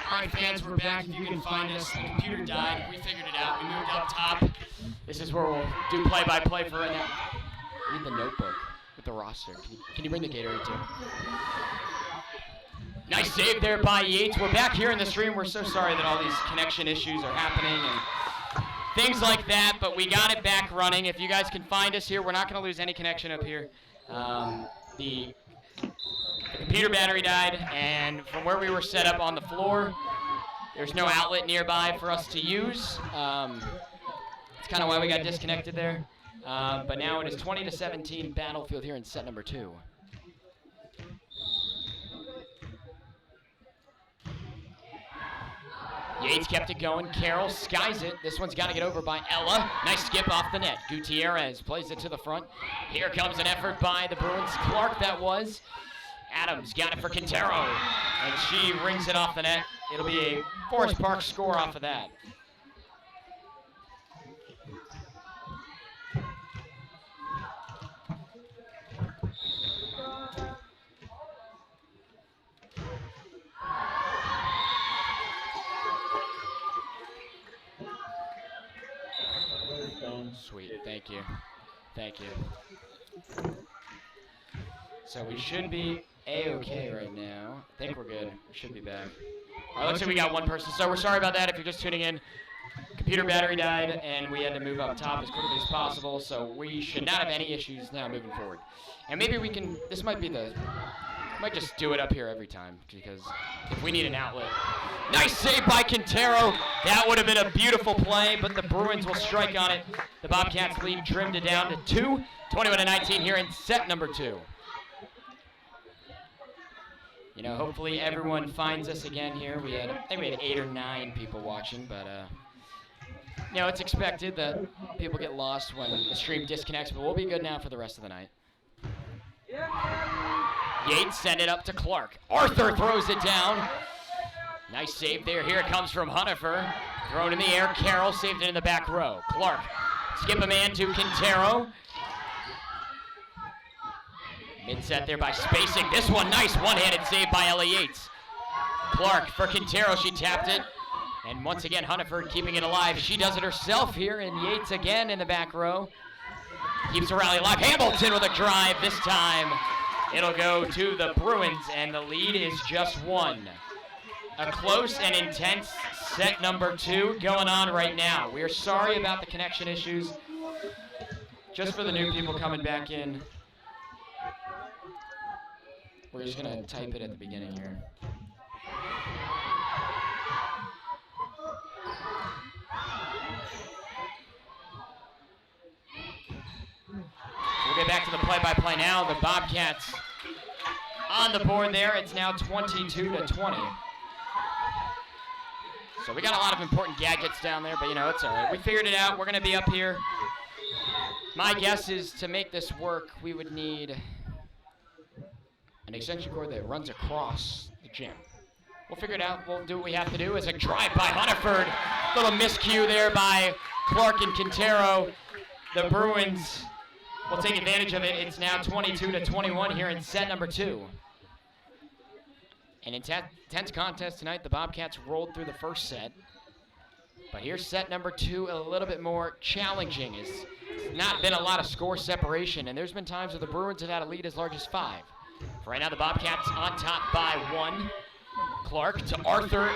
All right, fans, we're back. If you can find us, the computer died. We figured it out. We moved up top. This is where we'll do play-by-play for right now. I need the notebook with the roster. Can you bring the Gatorade too? Nice save there by Yates. We're back here in the stream. We're so sorry that all these connection issues are happening and things like that, but we got it back running. If you guys can find us here, we're not going to lose any connection up here. The computer battery died, and from where we were set up on the floor, there's no outlet nearby for us to use. That's kind of why we got disconnected there. But now it is 20-17 Battlefield here in set number 2. Yates kept it going. Carroll skies it. This one's got to get over by Ella. Nice skip off the net. Gutierrez plays it to the front. Here comes an effort by the Bruins. Clark, that was. Adams got it for Quintero, and she rings it off the net. It'll be a Forest Park score off of that. Sweet, thank you. Thank you. So we should be A-okay right now. I think we're good. We should be back. All right, looks like we got one person. So we're sorry about that if you're just tuning in. Computer battery died, and we had to move up top as quickly as possible, so we should not have any issues now moving forward. And maybe we can, this might be the, might just do it up here every time, because if we need an outlet. Nice save by Quintero. That would have been a beautiful play, but the Bruins will strike on it. The Bobcats lead trimmed it down to 2, 21-19 here in set number 2. You know, hopefully everyone finds us again here. I think we had 8 or 9 people watching, but you know, it's expected that people get lost when the stream disconnects, but we'll be good now for the rest of the night. Yates sent it up to Clark. Arthur throws it down. Nice save there. Here it comes from Hunnifer. Thrown in the air. Carroll saved it in the back row. Clark, skip a man to Quintero. Mid-set there by spacing. This one, nice one-handed save by Ella Yates. Clark for Quintero, she tapped it. And once again, Hunnifer keeping it alive. She does it herself here, and Yates again in the back row. Keeps the rally alive. Hamilton with a drive this time. It'll go to the Bruins, and the lead is just 1. A close and intense set number 2 going on right now. We are sorry about the connection issues. Just for the new people coming back in, we're just going to type it at the beginning here. We'll get back to the play-by-play now. The Bobcats on the board there. It's now 22-20. So we got a lot of important gadgets down there, but you know, it's all right. We figured it out. We're going to be up here. My guess is to make this work, we would need an extension cord that runs across the gym. We'll figure it out. We'll do what we have to do. It's a drive by Hunniford. Little miscue there by Clark and Quintero. The Bruins will take advantage of it. It's now 22-21 here in set number 2. An intense contest tonight. The Bobcats rolled through the first set. But here's set number 2, a little bit more challenging. It's not been a lot of score separation, and there's been times where the Bruins have had a lead as large as 5. For right now, the Bobcats on top by 1. Clark to Arthur.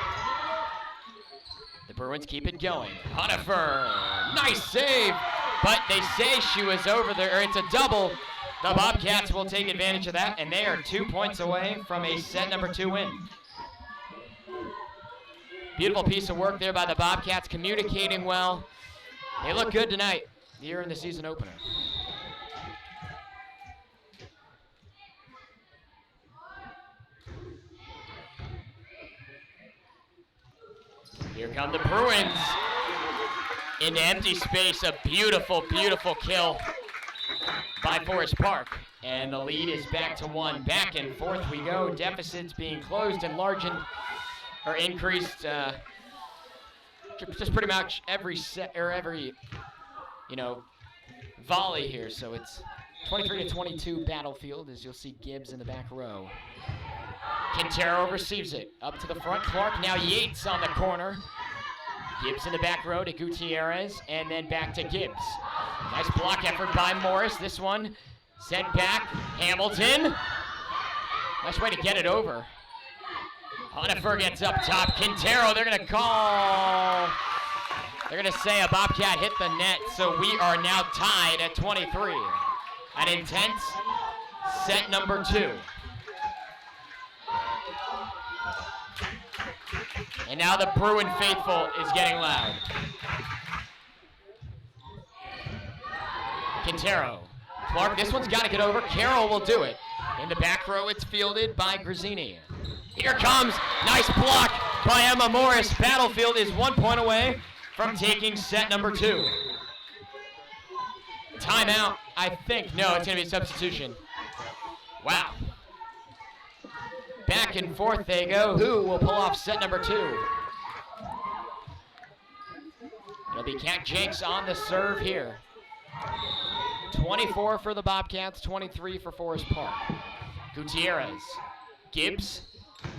The Bruins keep it going. Hunnifer, nice save, but they say she was over there, or it's a double. The Bobcats will take advantage of that, and they are 2 points away from a set number 2 win. Beautiful piece of work there by the Bobcats, communicating well. They look good tonight, here in the season opener. Here come the Bruins into empty space. A beautiful, beautiful kill by Forest Park. And the lead is back to 1. Back and forth we go. Deficits being closed, enlarged, or increased. Just pretty much every set, or every, you know, volley here. So it's 23-22 Battlefield, as you'll see Gibbs in the back row. Quintero receives it. Up to the front. Clark, now Yates on the corner. Gibbs in the back row to Gutierrez, and then back to Gibbs. Nice block effort by Morris. This one sent back. Hamilton. Nice way to get it over. Honifer gets up top. Quintero, they're going to call. They're going to say a Bobcat hit the net, so we are now tied at 23. An intense set number 2. And now the Bruin faithful is getting loud. Quintero. Clark, this one's got to get over. Carroll will do it. In the back row, it's fielded by Grazzini. Here comes. Nice block by Emma Morris. Battlefield is 1 point away from taking set number 2. Timeout, I think. No, it's going to be a substitution. Wow. Back and forth they go. Who will pull off set number 2? It'll be Kat Jenks on the serve here. 24 for the Bobcats, 23 for Forest Park. Gutierrez. Gibbs.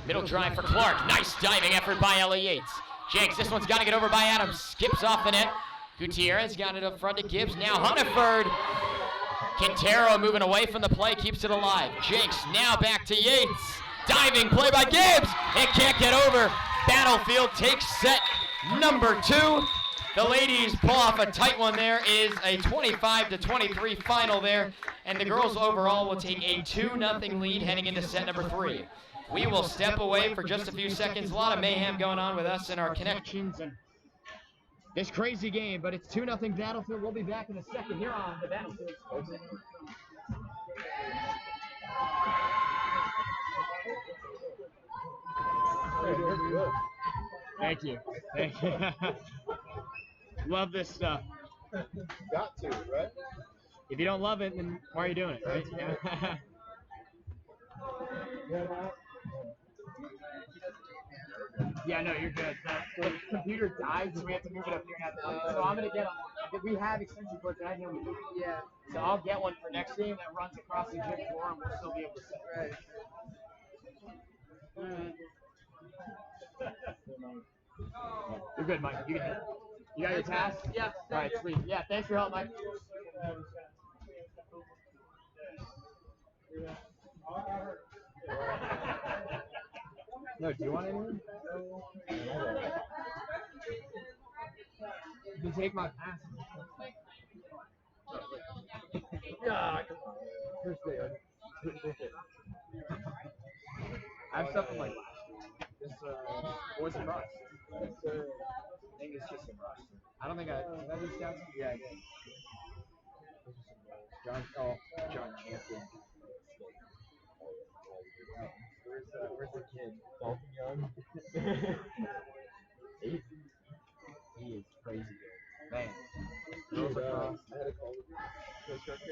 Middle drive for Clark. Nice diving effort by Ella Yates. Jenks, this one's got to get over by Adams. Skips off the net. Gutierrez got it up front to Gibbs. Now Hunniford. Quintero moving away from the play, keeps it alive. Jenks now back to Yates. Diving play by Gibbs. It can't get over. Battlefield takes set number 2. The ladies pull off a tight one. There is a 25-23 final there. And the girls overall will take a 2-0 lead heading into set number 3. We will step away for just a few seconds. A lot of mayhem going on with us and our connections and this crazy game, but it's 2-0 Battlefield. We'll be back in a second here on the Battlefield. Thank you. Thank you. Love this stuff. Got to, right? If you don't love it, then why are you doing it, right? Yeah, no, you're good. The computer dies and we have to move it up here now. So I'm going to get we have extension cords right here. Yeah. So I'll get one for next game that runs across the gym floor and we'll still be able to set. Right. You're good, Mike. You can hit it. You got your task? Yeah. All right, sweet. Yeah, thanks for your help, Mike. No, do you want anything? You can take my pass. Yeah, come on. First day. I have something like this. Boys and Rust. I think it's just some Rust. I don't think did I just scout some? Yeah, I did. John Champion. Where's the kid? Dalton Young? 8? He is crazy good. Man. I had a call with the coach.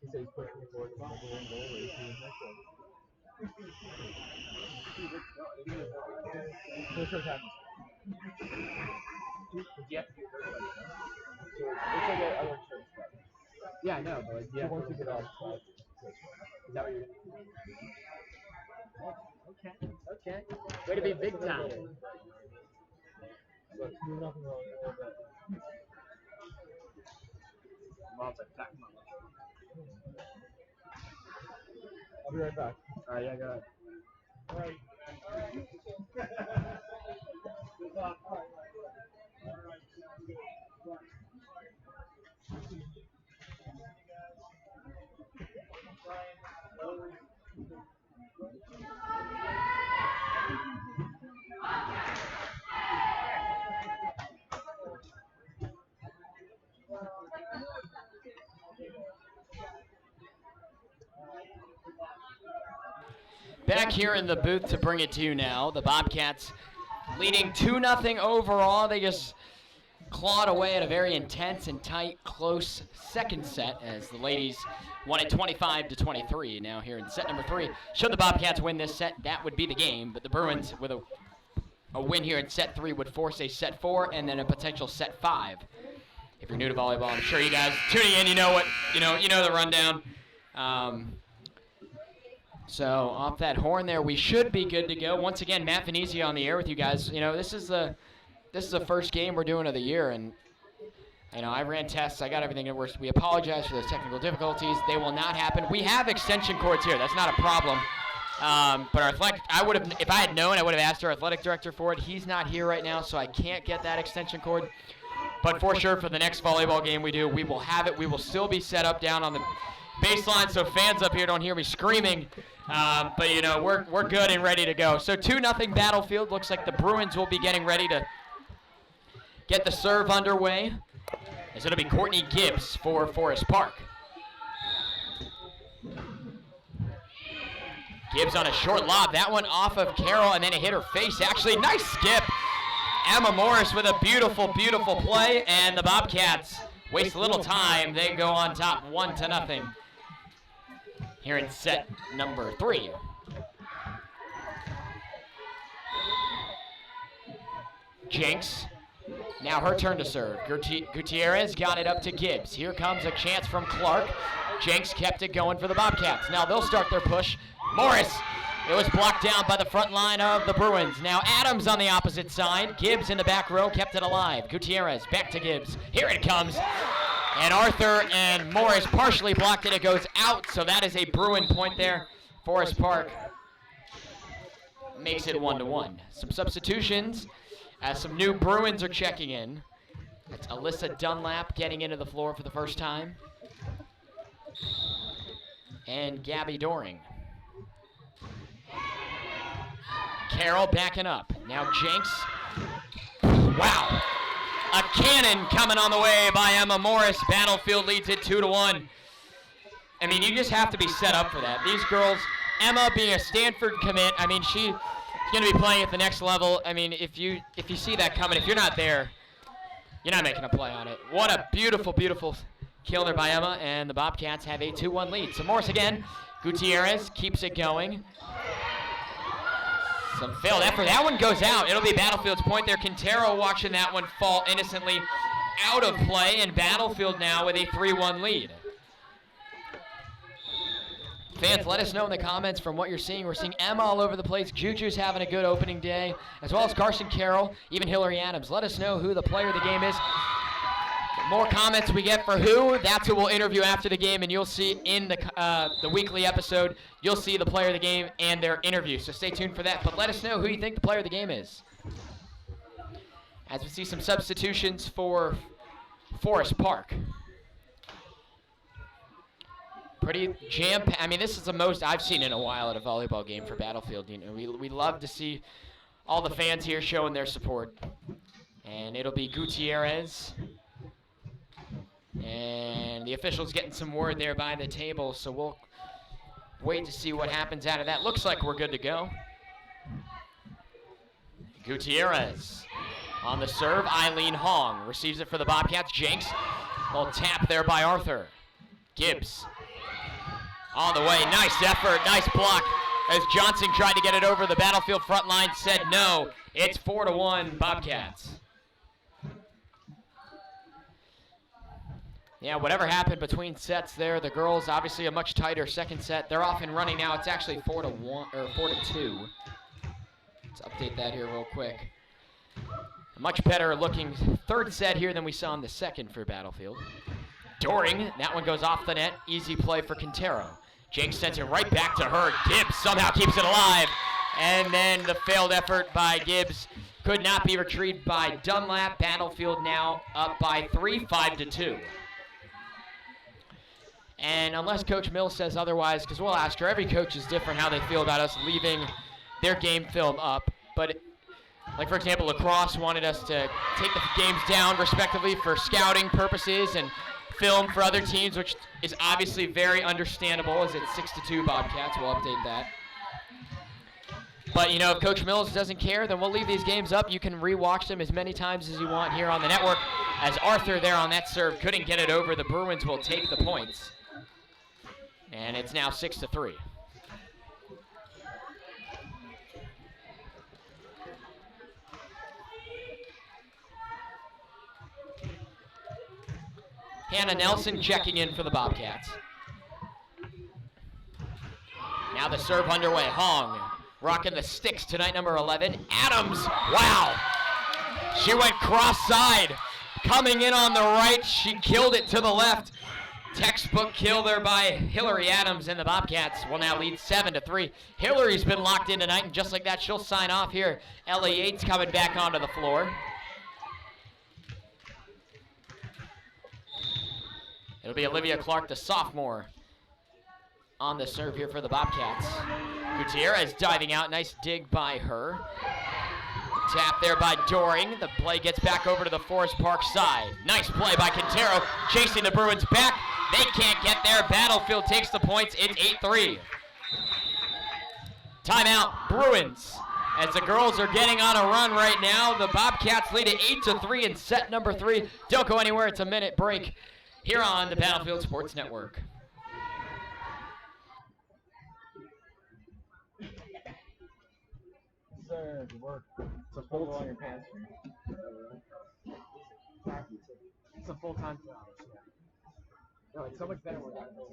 He said he's pushing me forward to the number 1 goal race. He was next one. What's your time? Did you have to do it first? So it's like I work for stuff. Yeah, I know, but like, yeah. Once you get off, is that what you're doing? Okay. Way to be big time. But there's nothing wrong with that. Mom's like, back. I'll be right back. Alright, yeah, go ahead. Alright. Back here in the booth to bring it to you now. The Bobcats leading 2-0 overall. They just clawed away at a very intense and tight, close second set as the ladies won it 25-23. Now here in set number 3. Should the Bobcats win this set, that would be the game. But the Bruins, with a win here in set 3, would force a set 4 and then a potential set 5. If you're new to volleyball, I'm sure you guys tuning in, you know the rundown. So off that horn there, we should be good to go. Once again, Matt Venezia on the air with you guys. You know, this is the first game we're doing of the year, and you know, I ran tests. I got everything that works. We apologize for those technical difficulties. They will not happen. We have extension cords here. That's not a problem. But our athletic, if I had known, I would have asked our athletic director for it. He's not here right now, so I can't get that extension cord. But for sure, for the next volleyball game we do, we will have it. We will still be set up down on the baseline, so fans up here don't hear me screaming. But you know, we're good and ready to go. So 2-0 Battlefield. Looks like the Bruins will be getting ready to get the serve underway, as it'll be Courtney Gibbs for Forest Park. Gibbs on a short lob. That one off of Carroll, and then it hit her face. Actually, nice skip. Emma Morris with a beautiful, beautiful play, and the Bobcats waste a little time. They go on top 1-0 here in set number 3. Jenks, now her turn to serve. Gutierrez got it up to Gibbs. Here comes a chance from Clark. Jenks kept it going for the Bobcats. Now they'll start their push. Morris, it was blocked down by the front line of the Bruins. Now Adams on the opposite side. Gibbs in the back row kept it alive. Gutierrez back to Gibbs. Here it comes. And Arthur and Morris partially blocked it. It goes out, so that is a Bruin point there. Forest Park makes it 1-1. Some substitutions as some new Bruins are checking in. That's Alyssa Dunlap getting into the floor for the first time. And Gabby Doring. Carroll backing up. Now Jenks. Wow. A cannon coming on the way by Emma Morris. Battlefield leads it 2-1. I mean, you just have to be set up for that. These girls, Emma being a Stanford commit, I mean, she's going to be playing at the next level. I mean, if you see that coming, if you're not there, you're not making a play on it. What a beautiful, beautiful kill there by Emma, and the Bobcats have a 2-1 lead. So Morris again. Gutierrez keeps it going. Some failed effort. That one goes out. It'll be Battlefield's point there. Quintero watching that one fall innocently out of play, and Battlefield now with a 3-1 lead. Fans, let us know in the comments from what you're seeing. We're seeing Emma all over the place. Juju's having a good opening day, as well as Carson Carroll, even Hillary Adams. Let us know who the player of the game is. The more comments we get for who, that's who we'll interview after the game, and you'll see in the weekly episode, you'll see the player of the game and their interview. So stay tuned for that. But let us know who you think the player of the game is. As we see some substitutions for Forest Park. Pretty I mean, this is the most I've seen in a while at a volleyball game for Battlefield. You know, we love to see all the fans here showing their support. And it'll be Gutierrez. And the official's getting some word there by the table, so we'll wait to see what happens out of that. Looks like we're good to go. Gutierrez on the serve. Eileen Hong receives it for the Bobcats. Jenks, little tap there by Arthur. Gibbs on the way. Nice effort, nice block. As Johnson tried to get it over the Battlefield front line, said no. It's 4-1 Bobcats. Yeah, whatever happened between sets there, the girls obviously a much tighter second set. They're off and running now. It's actually 4-1 or 4-2. Let's update that here real quick. A much better looking third set here than we saw in the second for Battlefield. Doring, that one goes off the net. Easy play for Quintero. Jenks sends it right back to her. Gibbs somehow keeps it alive. And then the failed effort by Gibbs could not be retrieved by Dunlap. Battlefield now up by 3, 5-2. And unless Coach Mills says otherwise, because we'll ask her, every coach is different how they feel about us leaving their game film up. But, like for example, lacrosse wanted us to take the games down respectively for scouting purposes and film for other teams, which is obviously very understandable as it's 6-2 Bobcats. We'll update that. But, you know, if Coach Mills doesn't care, then we'll leave these games up. You can rewatch them as many times as you want here on the network. As Arthur there on that serve couldn't get it over, the Bruins will take the points. And it's now 6-3. Hannah Nelson checking in for the Bobcats. Now Now the serve underway. Hong rocking the sticks tonight, number 11. Adams, wow. She went cross-side. Coming in on the right, she killed it to the left. Textbook kill there by Hillary Adams, and the Bobcats will now lead 7-3. Hillary's been locked in tonight, and just like that, she'll sign off here. Ellie Yates coming back onto the floor. It'll be Olivia Clark, the sophomore, on the serve here for the Bobcats. Gutierrez diving out, nice dig by her. Tap there by Doring. The play gets back over to the Forest Park side. Nice play by Quintero, chasing the Bruins back. They can't get there. Battlefield takes the points. It's 8-3. Timeout, Bruins. As the girls are getting on a run right now, the Bobcats lead at 8-3 in set number 3. Don't go anywhere. It's a minute break here on the Battlefield Sports Network. Sir, work. It's a full on your pants. It's a full-time job. No, it's so much better when I go.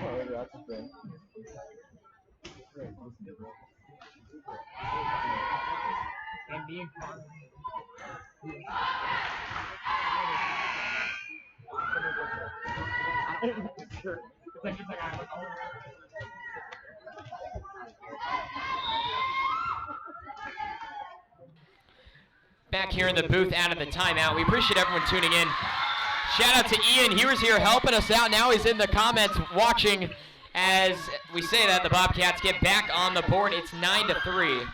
Oh, maybe that's the thing. And being Back here in the booth out of the timeout. We appreciate everyone tuning in. Shout out to Ian. He was here helping us out. Now he's in the comments watching as we say that the Bobcats get back on the board. It's 9-3.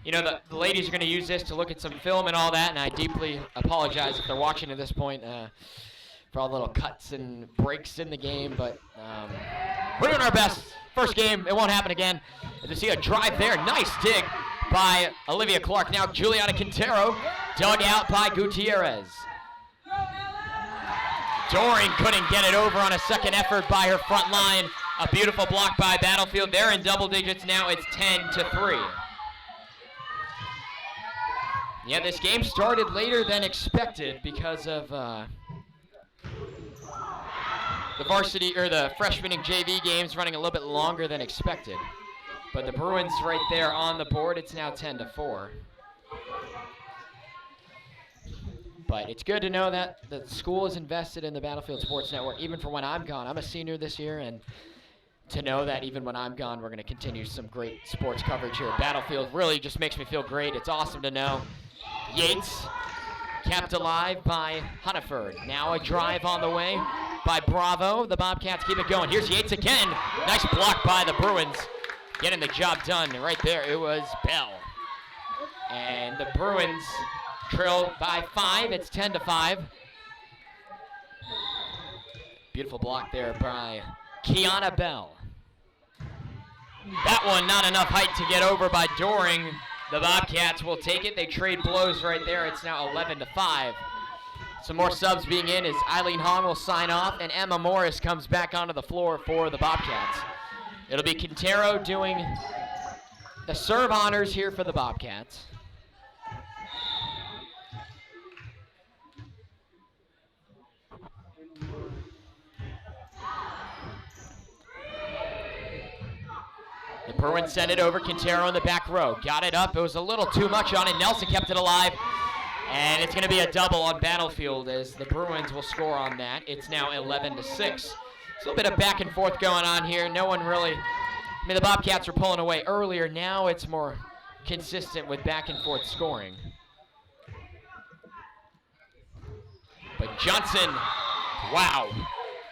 You know, the ladies are going to use this to look at some film and all that, and I deeply apologize if they're watching at this point for all the little cuts and breaks in the game, but we're doing our best. First game, it won't happen again. And to see a drive there, nice dig by Olivia Clark. Now Juliana Quintero, dug out by Gutierrez. Doring couldn't get it over on a second effort by her front line. A beautiful block by Battlefield. They're in double digits now. It's 10-3. Yeah, this game started later than expected because of the varsity or the freshman and JV games running a little bit longer than expected. But the Bruins right there on the board. It's now 10-4. But it's good to know that the school is invested in the Battlefield Sports Network, even for when I'm gone. I'm a senior this year, and to know that even when I'm gone, we're going to continue some great sports coverage here at Battlefield really just makes me feel great. It's awesome to know. Yates kept alive by Hunneford. Now a drive on the way by Bravo. The Bobcats keep it going. Here's Yates again. Nice block by the Bruins. Getting the job done. Right there, it was Bell. And the Bruins trail by 5. It's 10-5. Beautiful block there by Kiana Bell. That one not enough height to get over by Doring. The Bobcats will take it. They trade blows right there. It's now 11-5. Some more subs being in as Eileen Hong will sign off, and Emma Morris comes back onto the floor for the Bobcats. It'll be Quintero doing the serve honors here for the Bobcats. The Bruins send it over. Quintero in the back row. Got it up. It was a little too much on it. Nelson kept it alive. And it's going to be a double on Battlefield as the Bruins will score on that. It's now 11-6. A little bit of back and forth going on here. No one really, I mean, the Bobcats were pulling away earlier. Now it's more consistent with back and forth scoring. But Johnson, wow.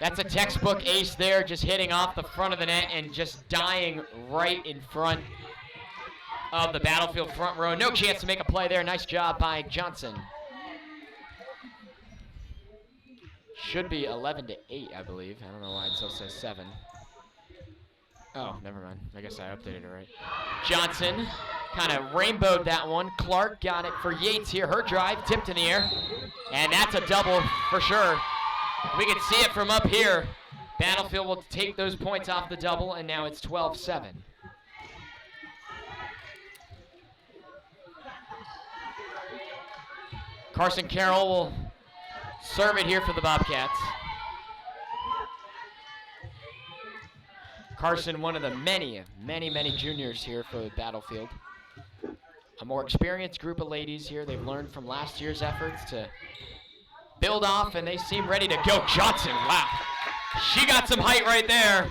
That's a textbook ace there, just hitting off the front of the net and just dying right in front of the Battlefield front row. No chance to make a play there. Nice job by Johnson. Should be 11-8, I believe. I don't know why it still says 7. Oh, never mind. I guess I updated it right. Johnson kind of rainbowed that one. Clark got it for Yates here. Her drive tipped in the air. And that's a double for sure. We can see it from up here. Battlefield will take those points off the double, and now it's 12-7. Carson Carroll will serve it here for the Bobcats. Carson, one of the many juniors here for Battlefield. A more experienced group of ladies here. They've learned from last year's efforts to build off, and they seem ready to go. Johnson, wow. She got some height right there.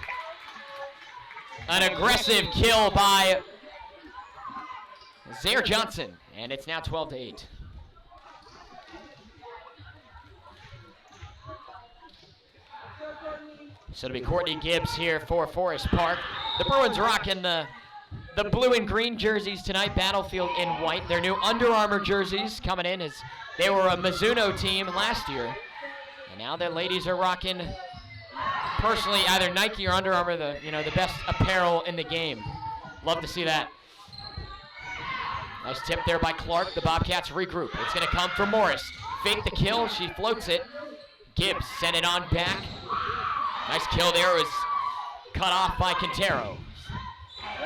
An aggressive kill by Zaire Johnson, and it's now 12-8. So it'll be Courtney Gibbs here for Forest Park. The Bruins rocking the blue and green jerseys tonight, Battlefield in white. Their new Under Armour jerseys coming in as they were a Mizuno team last year. And now their ladies are rocking, personally, either Nike or Under Armour, the best apparel in the game. Love to see that. Nice tip there by Clark. The Bobcats regroup. It's going to come from Morris. Fake the kill. She floats it. Gibbs sent it on back. Nice kill there. It was cut off by Quintero.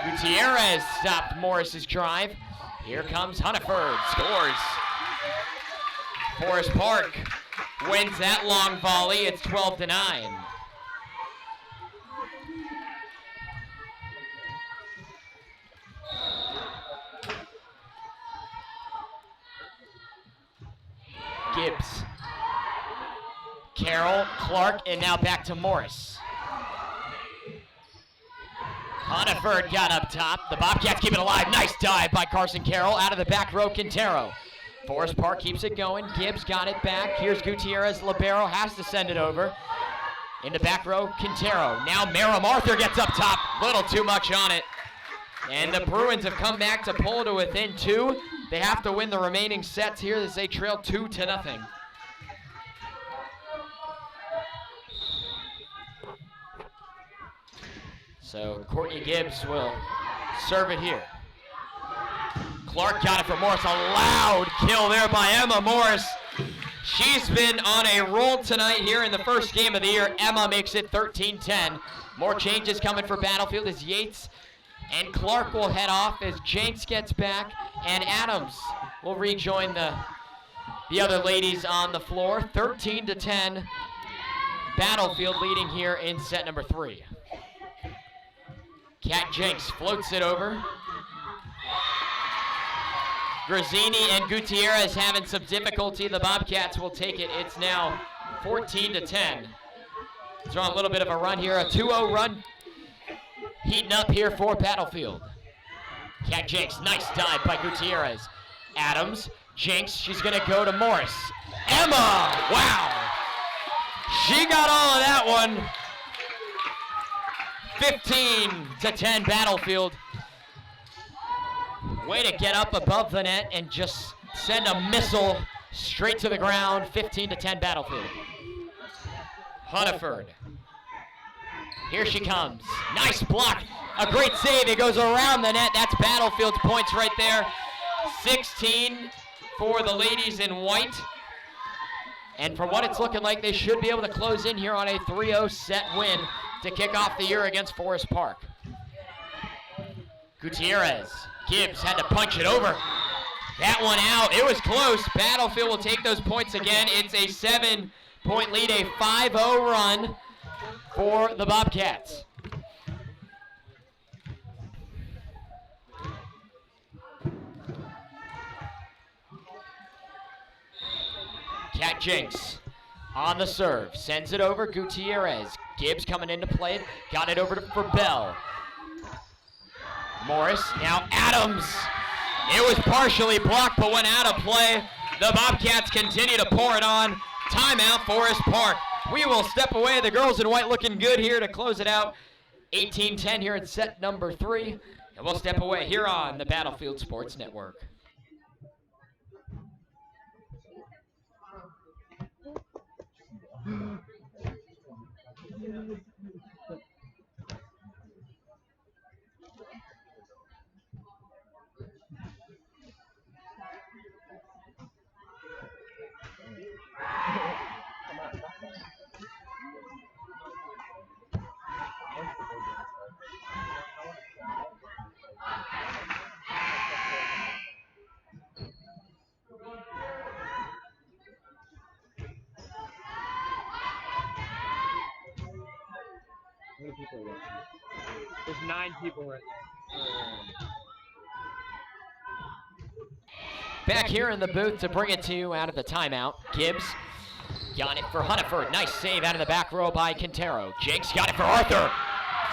Gutierrez stopped Morris's drive. Here comes Hunniford. Scores. Forest Park wins that long volley. It's 12-9. Gibbs. Carroll, Clark, and now back to Morris. Hunniford got up top. The Bobcats keep it alive. Nice dive by Carson Carroll. Out of the back row, Quintero. Forest Park keeps it going. Gibbs got it back. Here's Gutierrez. Libero has to send it over. In the back row, Quintero. Now Merrim Arthur gets up top. Little too much on it. And the Bruins have come back to pull to within 2. They have to win the remaining sets here as they trail 2-0. So Courtney Gibbs will serve it here. Clark got it for Morris. A loud kill there by Emma Morris. She's been on a roll tonight here in the first game of the year. Emma makes it 13-10. More changes coming for Battlefield as Yates and Clark will head off as Jenks gets back, and Adams will rejoin the other ladies on the floor. 13-10. Battlefield leading here in set number 3. Kat Jenks floats it over. Grazzini and Gutierrez having some difficulty. The Bobcats will take it. It's now 14-10. They're on a little bit of a run here, a 2-0 run heating up here for Battlefield. Kat Jenks, nice dive by Gutierrez. Adams, Jenks, she's gonna go to Morris. Emma, wow! She got all of that one. 15-10 Battlefield. Way to get up above the net and just send a missile straight to the ground. 15-10 Battlefield. Hunniford. Here she comes. Nice block. A great save. It goes around the net. That's Battlefield's points right there. 16 for the ladies in white. And from what it's looking like, they should be able to close in here on a 3-0 set win to kick off the year against Forest Park. Gutierrez. Gibbs had to punch it over. That one out. It was close. Battlefield will take those points again. It's a 7-point lead, a 5-0 run for the Bobcats. Kat Jenks on the serve. Sends it over. Gutierrez. Gibbs coming into play. Got it over for Bell. Morris, now Adams. It was partially blocked, but went out of play. The Bobcats continue to pour it on. Timeout, Forest Park. We will step away. The girls in white looking good here to close it out. 18-10 here in set number 3. And we'll step away here on the Battlefield Sports Network. many people are there? There's 9 people right there. Back here in the booth to bring it to you out of the timeout. Gibbs got it for Hunniford. Nice save out of the back row by Quintero. Jakes got it for Arthur.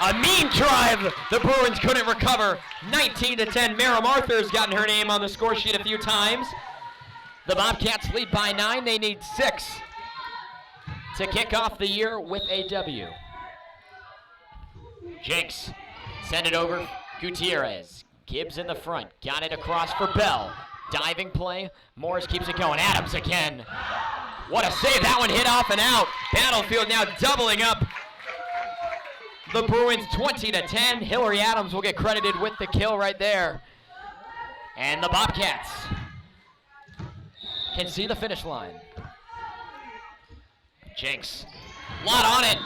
A mean drive. The Bruins couldn't recover. 19-10. Miriam Arthur's gotten her name on the score sheet a few times. The Bobcats lead by 9. They need 6 to kick off the year with a W. Jakes send it over. Gutierrez. Gibbs in the front. Got it across for Bell. Diving play. Morris keeps it going. Adams again. What a save. That one hit off and out. Battlefield now doubling up. The Bruins 20-10. Hillary Adams will get credited with the kill right there. And the Bobcats can see the finish line. Jenks. Lot on it.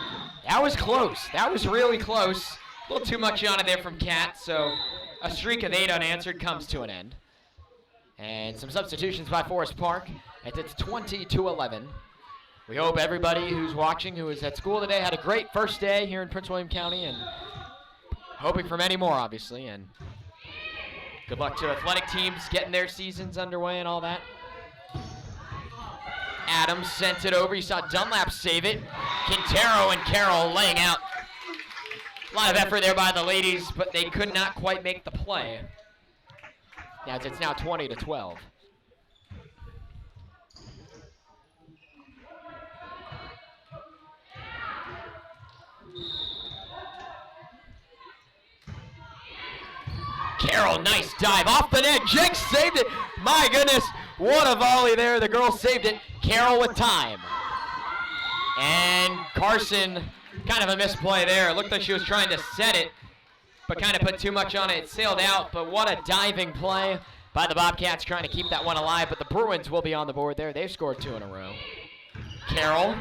That was close. That was really close. A little too much on it there from Kat, so a streak of 8 unanswered comes to an end. And some substitutions by Forest Park. It's 20-11. We hope everybody who's watching, who is at school today, had a great first day here in Prince William County, and hoping for many more, obviously. And good luck to athletic teams getting their seasons underway and all that. Adams sent it over. You saw Dunlap save it. Quintero and Carroll laying out. A lot of effort there by the ladies, but they could not quite make the play. Now it's now 20-12. Carroll, nice dive off the net. Jenks saved it. My goodness, what a volley there. The girl saved it. Carroll with time. And Carson, kind of a misplay there. It looked like she was trying to set it, but kind of put too much on it. It sailed out, but what a diving play by the Bobcats trying to keep that one alive. But the Bruins will be on the board there. They've scored 2 in a row. Carroll,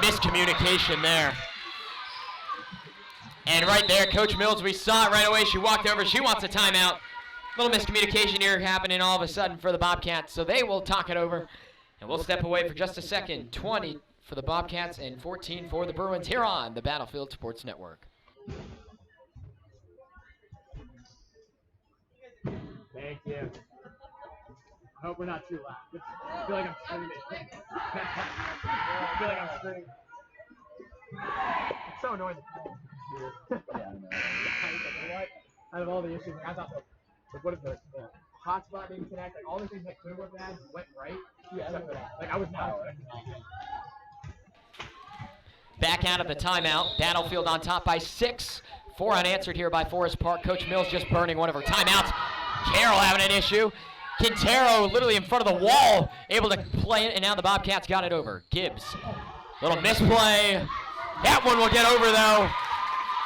miscommunication there. And right there, Coach Mills, we saw it right away. She walked over. She wants a timeout. Little miscommunication here happening all of a sudden for the Bobcats. So they will talk it over. And we'll step away for just a second. 20 for the Bobcats and 14 for the Bruins here on the Battlefield Sports Network. Thank you. I hope we're not too loud. I feel like I'm screaming. I feel like I'm screaming. It's so annoying. What? Out of all the issues, I thought what is the hotspot didn't connect, like all the things that could have bad went right. Yeah, like I was not expecting that. Back out of the timeout. Battlefield on top by 6. 4 unanswered here by Forest Park. Coach Mills just burning one of her timeouts. Carroll having an issue. Quintero literally in front of the wall, able to play it, and now the Bobcats got it over. Gibbs, little misplay. That one will get over though.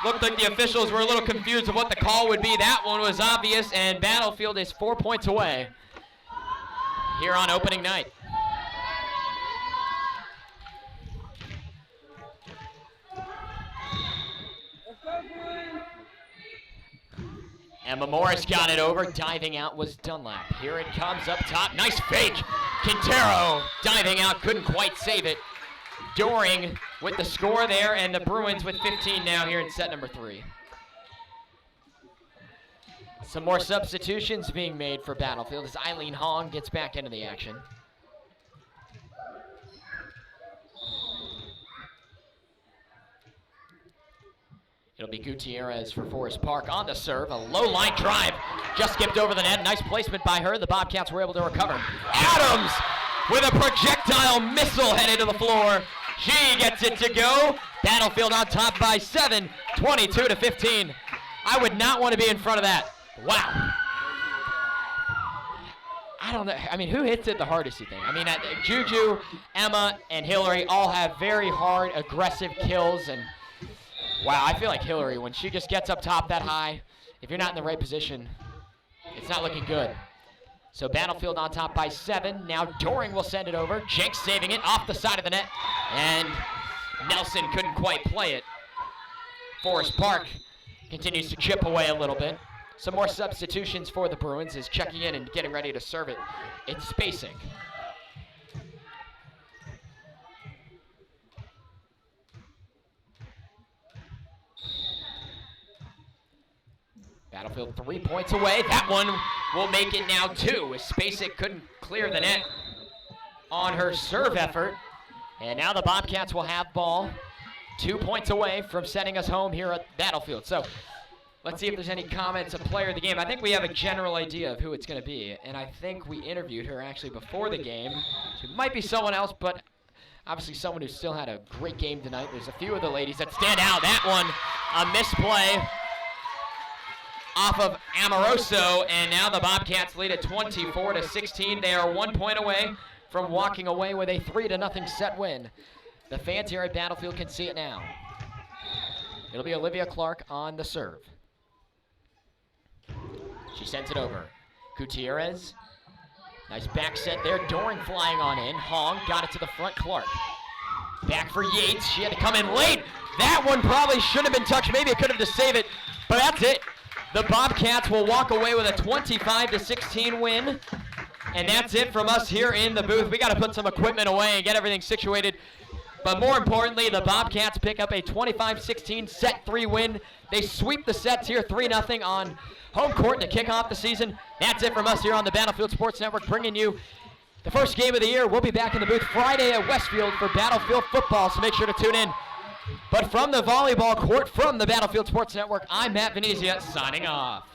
Looked like the officials were a little confused of what the call would be. That one was obvious, and Battlefield is 4 points away here on opening night. Emma Morris got it over. Diving out was Dunlap. Here it comes up top. Nice fake. Quintero diving out. Couldn't quite save it. Doring with the score there, and the Bruins with 15 now here in set number 3. Some more substitutions being made for Battlefield as Eileen Hong gets back into the action. It'll be Gutierrez for Forest Park on the serve. A low line drive. Just skipped over the net. Nice placement by her. The Bobcats were able to recover. Adams with a projectile missile headed to the floor. She gets it to go. Battlefield on top by 7, 22-15. I would not want to be in front of that. Wow. I don't know. I mean, who hits it the hardest, you think? I mean, Juju, Emma, and Hillary all have very hard, aggressive kills. And wow, I feel like Hillary, when she just gets up top that high, if you're not in the right position, it's not looking good. So Battlefield on top by 7. Now Doring will send it over. Jenks saving it off the side of the net. And Nelson couldn't quite play it. Forest Park continues to chip away a little bit. Some more substitutions for the Bruins is checking in and getting ready to serve it. It's spacing. Battlefield 3 points away. That one will make it now 2. Spacek couldn't clear the net on her serve effort. And now the Bobcats will have ball. 2 points away from sending us home here at Battlefield. So let's see if there's any comments of player of the game. I think we have a general idea of who it's going to be. And I think we interviewed her actually before the game. She might be someone else, but obviously someone who still had a great game tonight. There's a few of the ladies that stand out. That one, a misplay off of Amoroso, and now the Bobcats lead at 24-16. They are 1 point away from walking away with a 3-0 set win. The fans here at Battlefield can see it now. It'll be Olivia Clark on the serve. She sends it over. Gutierrez. Nice back set there. Doring flying on in. Hong got it to the front. Clark. Back for Yates. She had to come in late. That one probably should have been touched. Maybe it could have just saved it. But that's it. The Bobcats will walk away with a 25-16 win. And that's it from us here in the booth. We got to put some equipment away and get everything situated. But more importantly, the Bobcats pick up a 25-16 set 3 win. They sweep the sets here 3-0 on home court to kick off the season. That's it from us here on the Battlefield Sports Network, bringing you the first game of the year. We'll be back in the booth Friday at Westfield for Battlefield football, so make sure to tune in. But from the volleyball court, from the Battlefield Sports Network, I'm Matt Venezia, signing off.